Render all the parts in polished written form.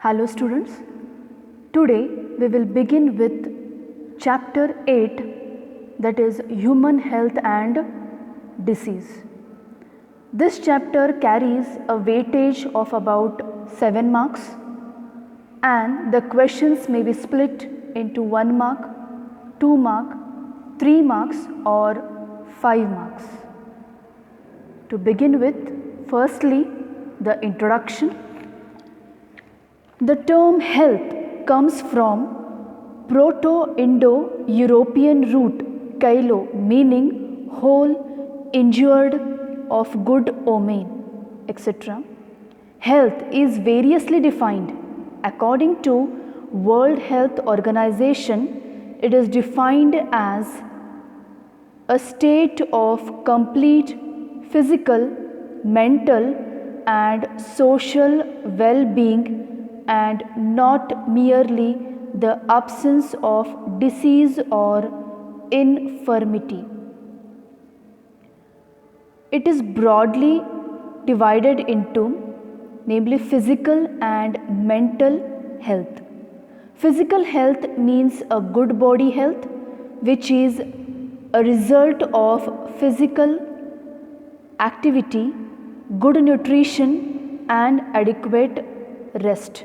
Hello students, today we will begin with chapter 8, that is Human Health and Disease. This chapter carries a weightage of about 7 marks and the questions may be split into 1 mark, 2 mark, 3 marks or 5 marks. To begin with, firstly the introduction. The term health comes from Proto-Indo-European root kailo, meaning whole, injured, of good omen, etc. Health is variously defined. According to World Health Organization, it is defined as a state of complete physical, mental and social well-being and not merely the absence of disease or infirmity. It is broadly divided into namely physical and mental health. Physical health means a good body health, which is a result of physical activity, good nutrition and adequate rest.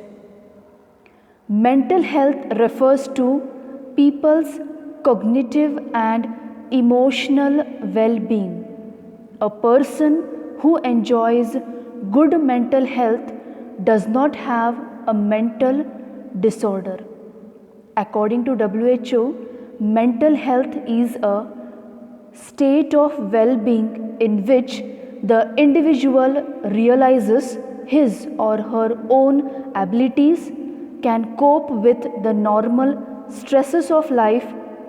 Mental health refers to people's cognitive and emotional well-being. A person who enjoys good mental health does not have a mental disorder. According to WHO, mental health is a state of well-being in which the individual realizes his or her own abilities, can cope with the normal stresses of life,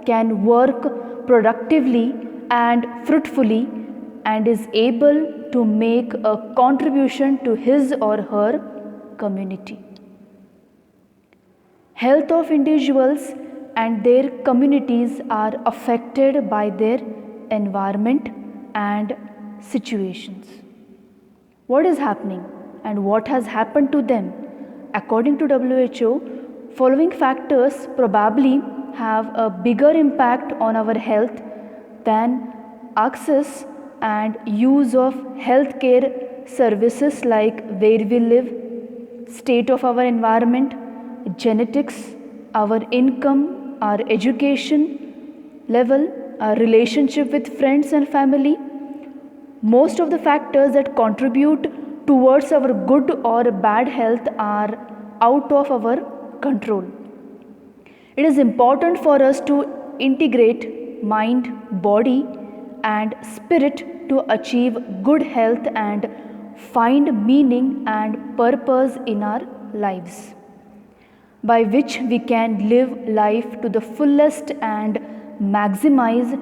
can work productively and fruitfully, and is able to make a contribution to his or her community. Health of individuals and their communities are affected by their environment and situations. What is happening and what has happened to them? According to WHO, following factors probably have a bigger impact on our health than access and use of healthcare services like where we live, state of our environment, genetics, our income, our education level, our relationship with friends and family. Most of the factors that contribute towards our good or bad health are out of our control. It is important for us to integrate mind, body and spirit to achieve good health and find meaning and purpose in our lives, by which we can live life to the fullest and maximize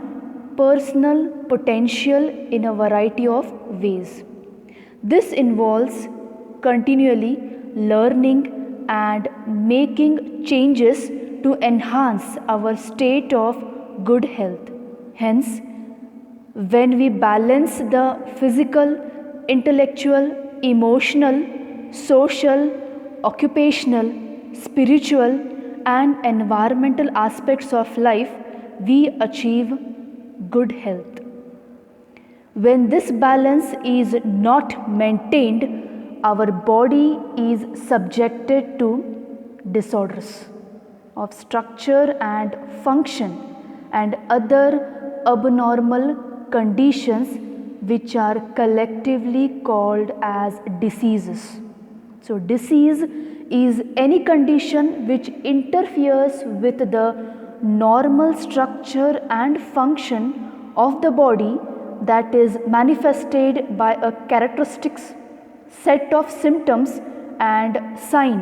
personal potential in a variety of ways. This involves continually learning and making changes to enhance our state of good health. Hence, when we balance the physical, intellectual, emotional, social, occupational, spiritual and environmental aspects of life, we achieve good health. When this balance is not maintained, our body is subjected to disorders of structure and function and other abnormal conditions which are collectively called as diseases. So disease is any condition which interferes with the normal structure and function of the body, that is manifested by a characteristic set of symptoms and sign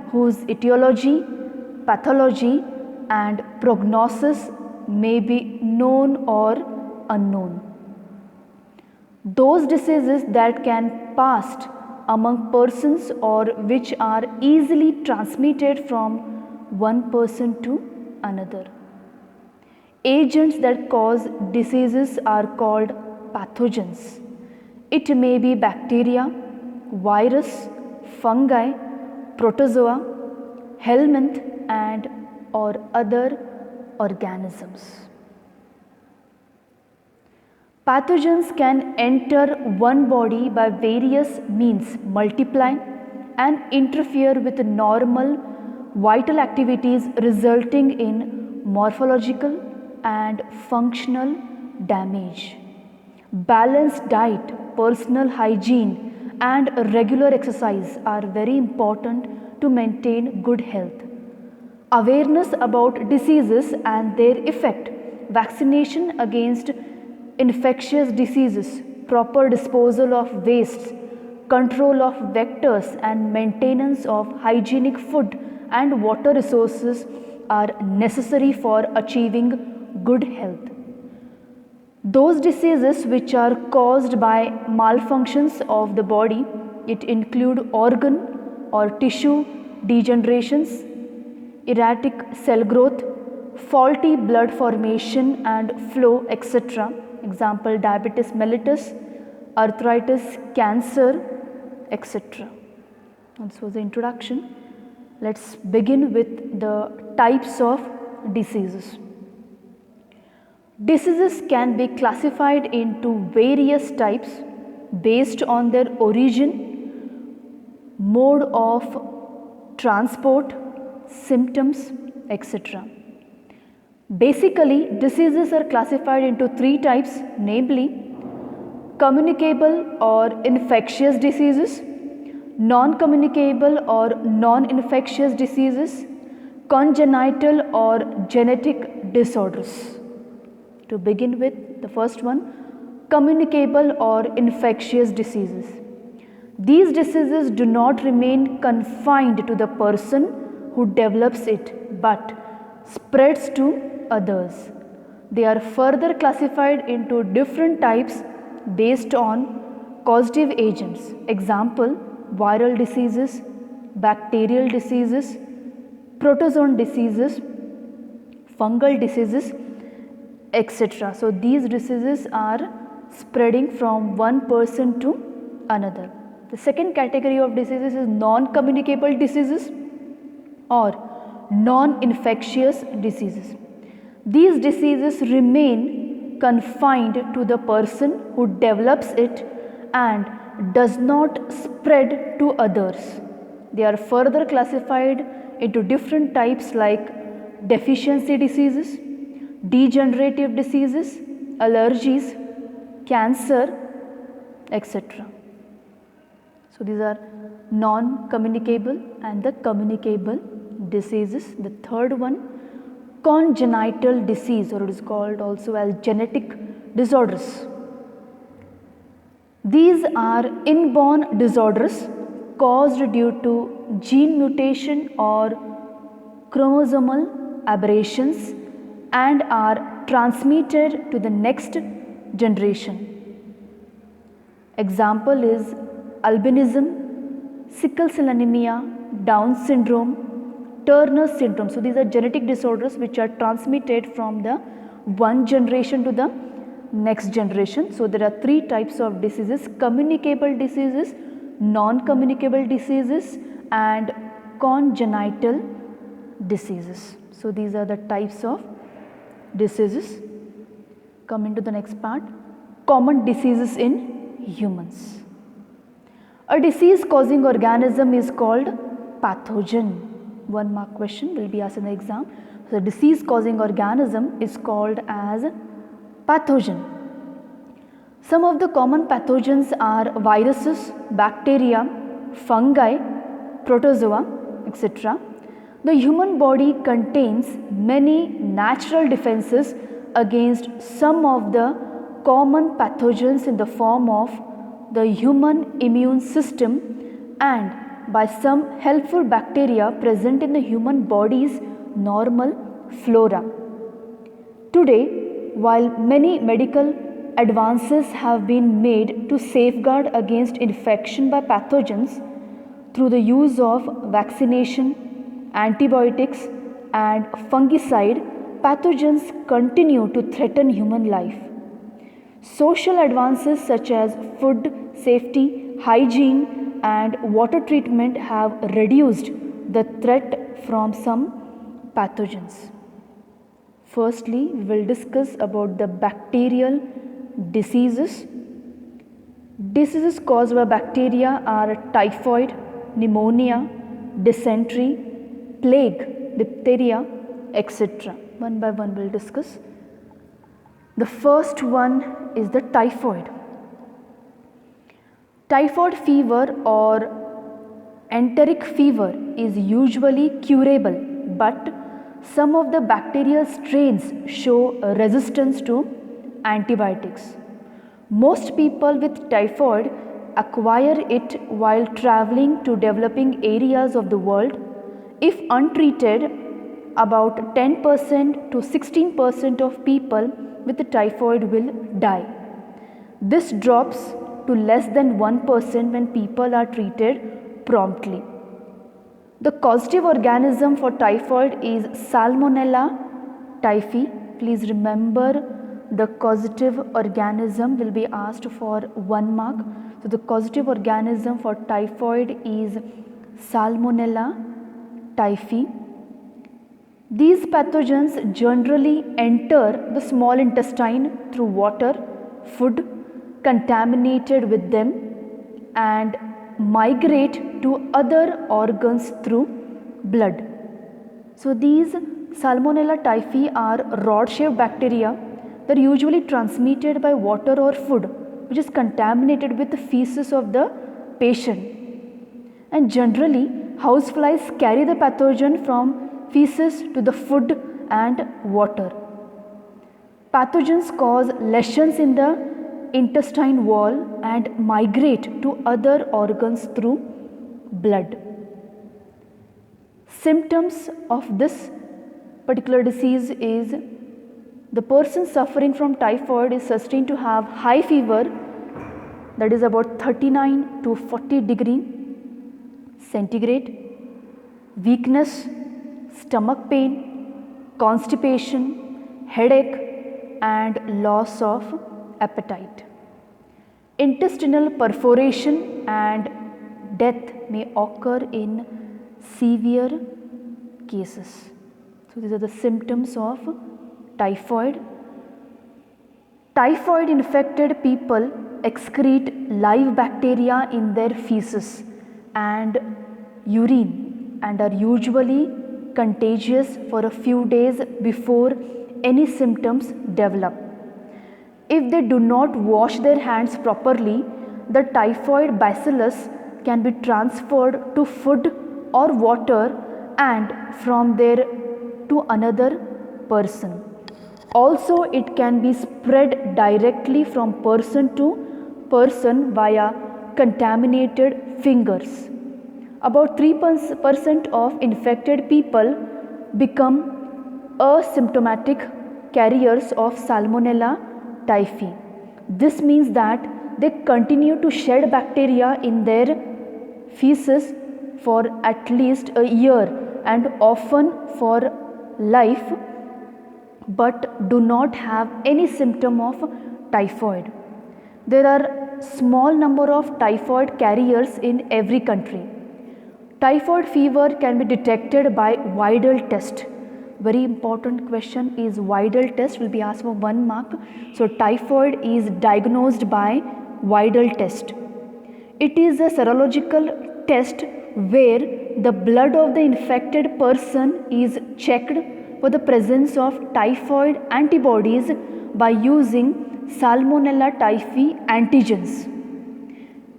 whose etiology, pathology and prognosis may be known or unknown. Those diseases that can pass among persons or which are easily transmitted from one person to another. Agents that cause diseases are called pathogens. It may be bacteria, virus, fungi, protozoa, helminth and or other organisms. Pathogens can enter one body by various means, multiplying and interfere with normal vital activities, resulting in morphological and functional damage. Balanced diet, personal hygiene, and regular exercise are very important to maintain good health. Awareness about diseases and their effect, vaccination against infectious diseases, proper disposal of wastes, control of vectors, and maintenance of hygienic food and water resources are necessary for achieving good health. Those diseases which are caused by malfunctions of the body, it include organ or tissue degenerations, erratic cell growth, faulty blood formation and flow, etc. Example, diabetes mellitus, arthritis, cancer, etc. This was the introduction. Let's begin with the types of diseases. Diseases can be classified into various types based on their origin, mode of transport, symptoms, etc. Basically, diseases are classified into three types, namely communicable or infectious diseases, non-communicable or non-infectious diseases, congenital or genetic disorders. To begin with, the first one, communicable or infectious diseases. These diseases do not remain confined to the person who develops it, but spreads to others. They are further classified into different types based on causative agents. Example, viral diseases, bacterial diseases, protozoan diseases, fungal diseases, etc. So these diseases are spreading from one person to another. The second category of diseases is non-communicable diseases or non-infectious diseases. These diseases remain confined to the person who develops it and does not spread to others. They are further classified into different types like deficiency diseases, degenerative diseases, allergies, cancer, etc. So these are non-communicable and the communicable diseases. The third one, congenital disease, or it is called also as genetic disorders. These are inborn disorders caused due to gene mutation or chromosomal aberrations and are transmitted to the next generation. Example is albinism, sickle cell anemia, Down syndrome, Turner syndrome. So these are genetic disorders which are transmitted from the one generation to the next generation. So there are three types of diseases: communicable diseases, non-communicable diseases, and congenital diseases. So these are the types of diseases. Coming to the next part, common diseases in humans. A disease causing organism is called pathogen. 1 mark question will be asked in the exam. So disease causing organism is called as pathogen. Some of the common pathogens are viruses, bacteria, fungi, protozoa, etc. The human body contains many natural defenses against some of the common pathogens in the form of the human immune system and by some helpful bacteria present in the human body's normal flora. Today, while many medical advances have been made to safeguard against infection by pathogens through the use of vaccination, antibiotics and fungicide, pathogens continue to threaten human life. Social advances such as food safety, hygiene and water treatment have reduced the threat from some pathogens. Firstly, we will discuss about the bacterial diseases. Diseases caused by bacteria are typhoid, pneumonia, dysentery, plague, diphtheria, etc. One by one we will discuss. The first one is the typhoid. Typhoid fever or enteric fever is usually curable, but some of the bacterial strains show resistance to antibiotics. Most people with typhoid acquire it while traveling to developing areas of the world. If untreated, about 10% to 16% of people with typhoid will die. This drops to less than 1% when people are treated promptly. The causative organism for typhoid is Salmonella typhi. Please remember, the causative organism will be asked for 1 mark. So the causative organism for typhoid is Salmonella typhi. These pathogens generally enter the small intestine through water, food contaminated with them, and migrate to other organs through blood. So these Salmonella typhi are rod-shaped bacteria that are usually transmitted by water or food which is contaminated with the feces of the patient. And generally, houseflies carry the pathogen from feces to the food and water. Pathogens cause lesions in the intestine wall and migrate to other organs through blood. Symptoms of this particular disease is the person suffering from typhoid is sustained to have high fever, that is about 39 to 40 degree centigrade, weakness, stomach pain, constipation, headache, and loss of appetite. Intestinal perforation and death may occur in severe cases. So these are the symptoms of typhoid. Typhoid infected people excrete live bacteria in their feces and urine and are usually contagious for a few days before any symptoms develop. If they do not wash their hands properly, the typhoid bacillus can be transferred to food or water and from there to another person. Also, it can be spread directly from person to person via contaminated fingers. About 3% of infected people become asymptomatic carriers of Salmonella typhi. This means that they continue to shed bacteria in their feces for at least a year and often for life, but do not have any symptom of typhoid. There are small number of typhoid carriers in every country. Typhoid fever can be detected by Weidel test. Very important question is Weidel test, will be asked for 1 mark. So typhoid is diagnosed by Weidel test. It is a serological test where the blood of the infected person is checked for the presence of typhoid antibodies by using Salmonella typhi antigens.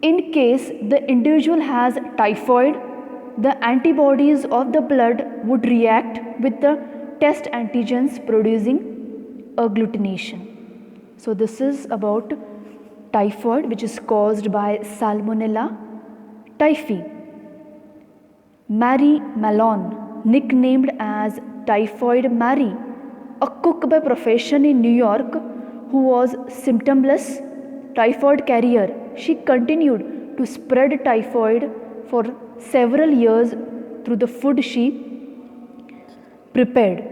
In case the individual has typhoid, the antibodies of the blood would react with the test antigens producing agglutination. So this is about typhoid, which is caused by Salmonella typhi. Mary Malone, nicknamed as Typhoid Mary, a cook by profession in New York who was symptomless typhoid carrier, she continued to spread typhoid for several years through the food she prepared.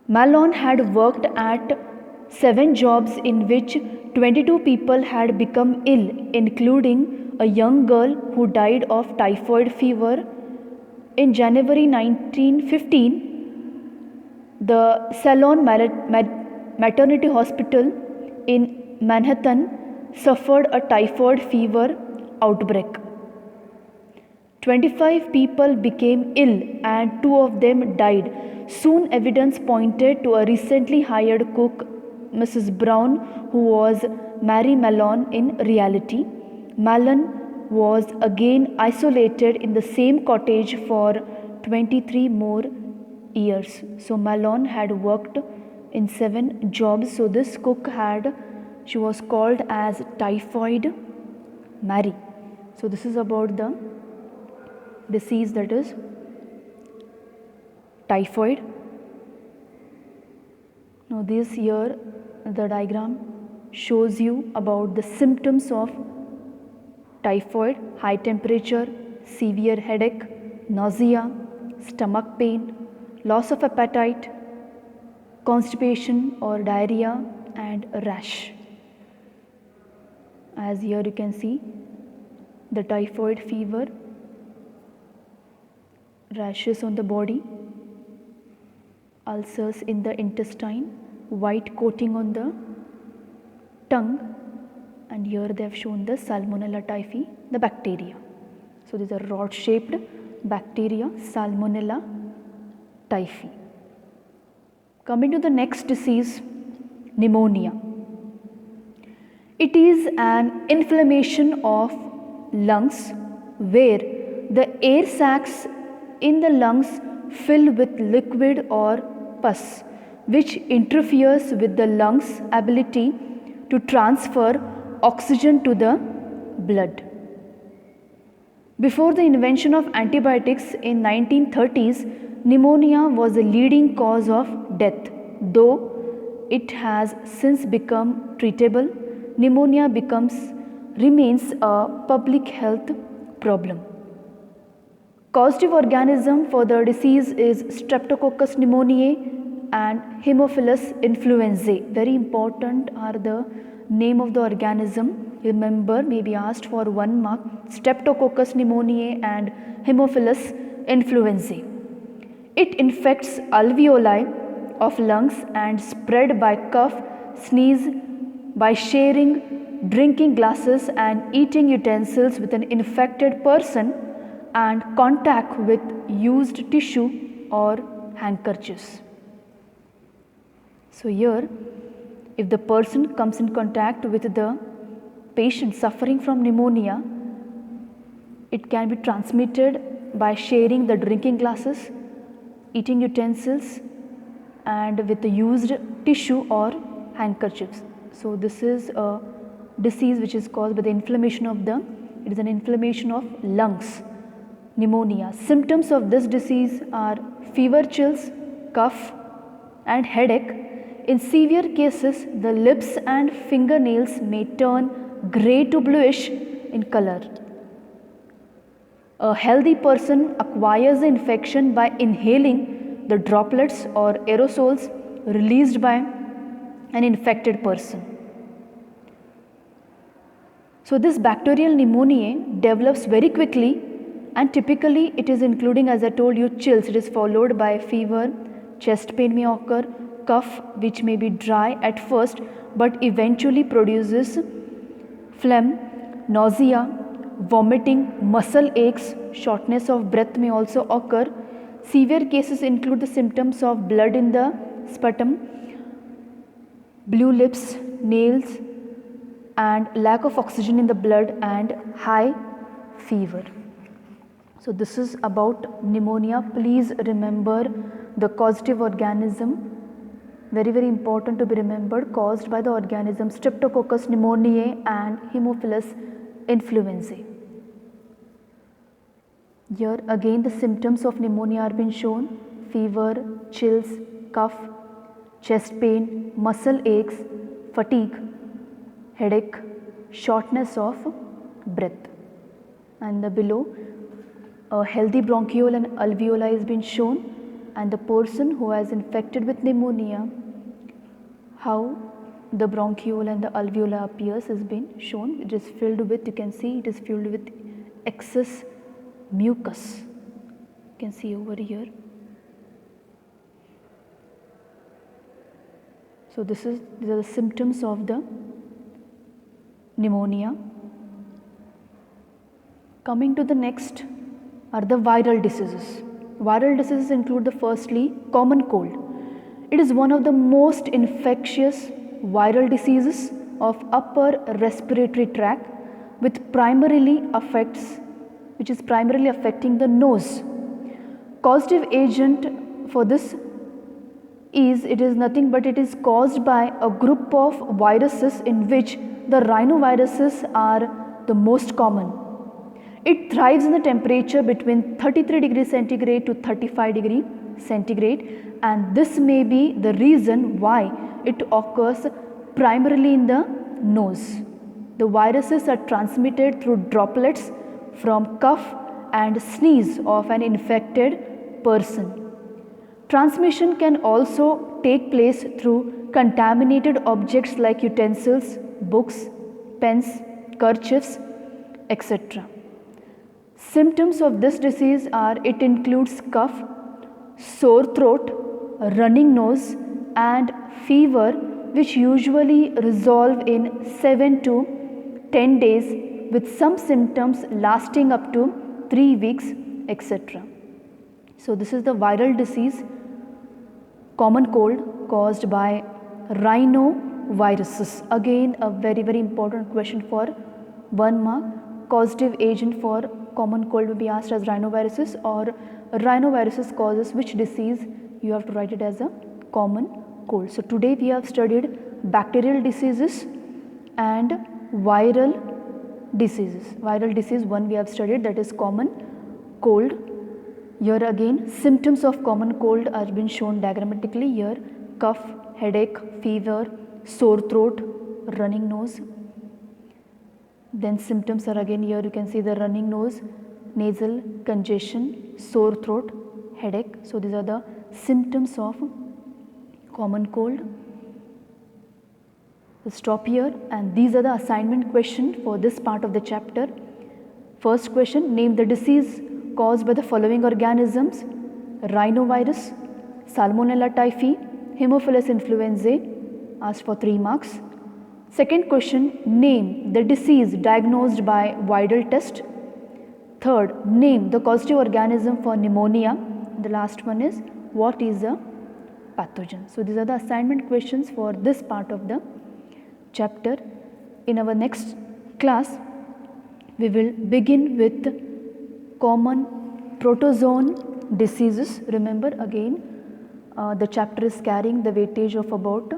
Malone had worked at 7 jobs in which 22 people had become ill, including a young girl who died of typhoid fever In January 1915, the Salon Maternity Hospital in Manhattan suffered a typhoid fever outbreak. 25 people became ill and 2 of them died. Soon evidence pointed to a recently hired cook, Mrs. Brown, who was Mary Mallon in reality. Mallon was again isolated in the same cottage for 23 more years. So Mallon had worked in 7 jobs. So this cook she was called as Typhoid Mary. So this is about the disease, that is typhoid. Now this here the diagram shows you about the symptoms of typhoid: high temperature, severe headache, nausea, stomach pain, loss of appetite, constipation or diarrhea, and rash. As here you can see the typhoid fever, rashes on the body, ulcers in the intestine, white coating on the tongue, and here they have shown the Salmonella typhi, the bacteria. So these are rod shaped bacteria, Salmonella typhi. Coming to the next disease, pneumonia. It is an inflammation of lungs where the air sacs in the lungs fill with liquid or pus, which interferes with the lungs' ability to transfer oxygen to the blood. Before the invention of antibiotics in 1930s, pneumonia was the leading cause of death. Though it has since become treatable, pneumonia remains a public health problem. Causative organism for the disease is Streptococcus pneumoniae and Haemophilus influenzae. Very important are the name of the organism. Remember, may be asked for 1 mark: Streptococcus pneumoniae and Haemophilus influenzae. It infects alveoli of lungs and spread by cough, sneeze, by sharing drinking glasses and eating utensils with an infected person, and contact with used tissue or handkerchiefs. So here, if the person comes in contact with the patient suffering from pneumonia, it can be transmitted by sharing the drinking glasses, eating utensils, and with the used tissue or handkerchiefs. So this is a disease which is caused by the inflammation of it is an inflammation of lungs, pneumonia. Symptoms of this disease are fever, chills, cough, and headache. In severe cases, the lips and fingernails may turn grey to bluish in color. A healthy person acquires the infection by inhaling the droplets or aerosols released by an infected person. So this bacterial pneumonia develops very quickly, and typically it is including, as I told you, chills. It is followed by fever, chest pain may occur, cough which may be dry at first but eventually produces phlegm, nausea, vomiting, muscle aches, shortness of breath may also occur. Severe cases include the symptoms of blood in the sputum, blue lips, nails, and lack of oxygen in the blood, and high fever. So this is about pneumonia. Please remember the causative organism. Very, very important to be remembered, caused by the organism Streptococcus pneumoniae and Haemophilus influenzae. Here again the symptoms of pneumonia are being shown: fever, chills, cough, chest pain, muscle aches, fatigue, headache, shortness of breath. And below, a healthy bronchiole and alveoli has been shown, and the person who has infected with pneumonia, how the bronchiole and the alveoli appears has been shown. It is filled with, you can see it is filled with excess mucus. You can see over here. So these are the symptoms of the pneumonia. Coming to the next are the viral diseases. Viral diseases include the firstly common cold. It is one of the most infectious viral diseases of upper respiratory tract which is primarily affecting the nose. Causative agent for this it is nothing but it is caused by a group of viruses in which the rhinoviruses are the most common. It thrives in the temperature between 33 degrees centigrade to 35 degrees centigrade, and this may be the reason why it occurs primarily in the nose. The viruses are transmitted through droplets from cough and sneeze of an infected person. Transmission can also take place through contaminated objects like utensils, books, pens, kerchiefs, etc. Symptoms of this disease are it includes cough, sore throat, running nose and fever, which usually resolve in 7 to 10 days with some symptoms lasting up to 3 weeks, etc. So this is the viral disease, common cold caused by rhinoviruses. Again a very important question for 1 mark. Causative agent for common cold will be asked as rhinoviruses, or rhinoviruses causes which disease, you have to write it as a common cold. So today we have studied bacterial diseases and viral diseases. Viral disease 1 we have studied, that is common cold. Here again symptoms of common cold are been shown diagrammatically here: cough, headache, fever, sore throat, running nose. Then symptoms are again here, you can see the running nose, nasal congestion, sore throat, headache. So these are the symptoms of common cold. We'll stop here, and these are the assignment question for this part of the chapter. First question, name the disease caused by the following organisms: rhinovirus, Salmonella typhi, Haemophilus influenzae, asked for 3 marks. Second question, name the disease diagnosed by Widal test. Third, name the causative organism for pneumonia. The last one is, what is a pathogen? So these are the assignment questions for this part of the chapter. In our next class, we will begin with common protozoan diseases. Remember again, the chapter is carrying the weightage of about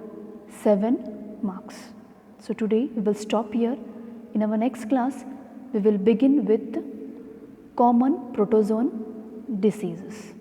7 marks. So today we will stop here. In our next class, we will begin with common protozoan diseases.